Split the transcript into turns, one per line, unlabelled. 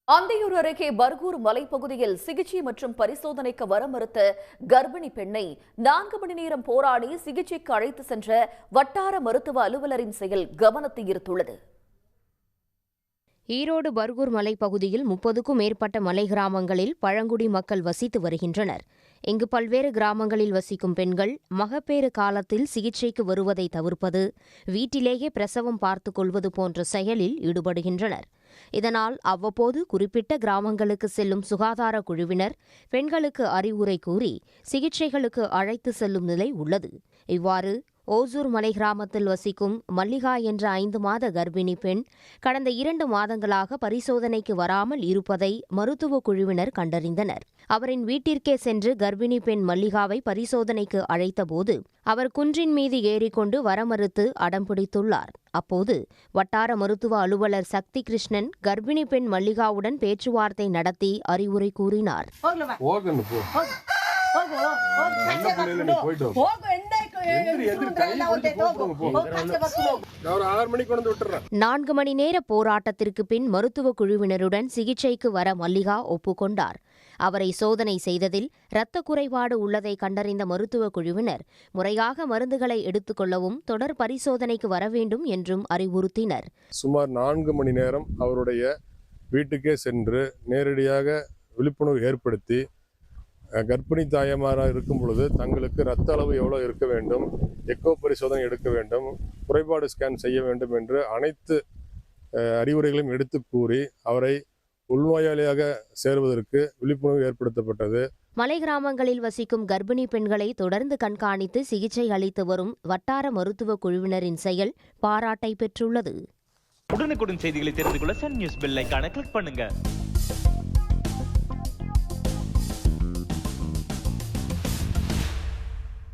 அந்தியூர் அருகே பர்கூர் மலைப்பகுதியில் சிகிச்சை மற்றும் பரிசோதனைக்கு வர மறுத்த கர்ப்பிணி பெண்ணை 4 மணி நேரம் போராடி சிகிச்சைக்கு அழைத்து சென்ற வட்டார மருத்துவ அலுவலரின் செயல் கவனத்தை ஈர்த்துள்ளது.
ஈரோடு பர்கூர் மலைப்பகுதியில் 30க்கும் மேற்பட்ட மலை கிராமங்களில் பழங்குடி மக்கள் வசித்து வருகின்றனர். இங்கு பல்வேறு கிராமங்களில் வசிக்கும் பெண்கள் மகப்பேறு காலத்தில் சிகிச்சைக்கு வருவதை தவிர்ப்பது, வீட்டிலேயே பிரசவம் பார்த்துக் கொள்வது போன்ற செயலில் ஈடுபடுகின்றனர். இதனால் அவ்வப்போது குறிப்பிட்ட கிராமங்களுக்கு செல்லும் சுகாதார குழுவினர் பெண்களுக்கு அறிவுரை கூறி சிகிச்சைகளுக்கு அழைத்து செல்லும் நிலை உள்ளது. இவ்வாறு ஓசூர் மலை கிராமத்தில் வசிக்கும் மல்லிகா என்ற 5 மாத கர்ப்பிணி பெண் கடந்த 2 மாதங்களாக பரிசோதனைக்கு வராமல் இருப்பதை மருத்துவ குழுவினர் கண்டறிந்தனர். அவரின் வீட்டிற்கே சென்று கர்ப்பிணி பெண் மல்லிகாவை பரிசோதனைக்கு அழைத்தபோது அவர் குன்றின் மீது ஏறிக்கொண்டு வர மறுத்து அடம்பிடித்துள்ளார். அப்போது வட்டார மருத்துவ அலுவலர் சக்தி கிருஷ்ணன் கர்ப்பிணி பெண் மல்லிகாவுடன் பேச்சுவார்த்தை நடத்தி அறிவுரை கூறினார். நான்கு மணி நேர போராட்டத்திற்கு பின் மருத்துவ குழுவினருடன் சிகிச்சைக்கு வர மல்லிகா ஒப்புக்கொண்டார். அவரை சோதனை செய்ததில் இரத்த குறைபாடு உள்ளதை கண்டறிந்த மருத்துவ குழுவினர் முறையாக மருந்துகளை எடுத்துக் கொள்ளவும் தொடர் பரிசோதனைக்கு வர வேண்டும் என்றும் அறிவுறுத்தினர்.
சுமார் 4 மணி நேரம் அவருடைய வீட்டுக்கே சென்று நேரடியாக விழிப்புணர்வு ஏற்படுத்தி கர்ப்பிணி தாயமாராக இருக்கும் பொழுது தங்களுக்கு இரத்த அளவு எவ்வளோ இருக்க வேண்டும், எக்கோ பரிசோதனை எடுக்க வேண்டும், குறைபாடு ஸ்கேன் செய்ய வேண்டும் என்று அனைத்து அறிவுரைகளையும் எடுத்து கூறி அவரை உள்நோயாளியாக சேர்வதற்கு விழிப்புணர்வு ஏற்படுத்தப்பட்டது.
மலை கிராமங்களில் வசிக்கும் கர்ப்பிணி பெண்களை தொடர்ந்து கண்காணித்து சிகிச்சை அளித்து வரும் வட்டார மருத்துவ குழுவினரின் செயல் பாராட்டை பெற்றுள்ளது.
உடனுக்குடன் செய்திகளை தெரிந்து கொள்ள சன் நியூஸ் பெல் ஐகானை கிளிக் பண்ணுங்க.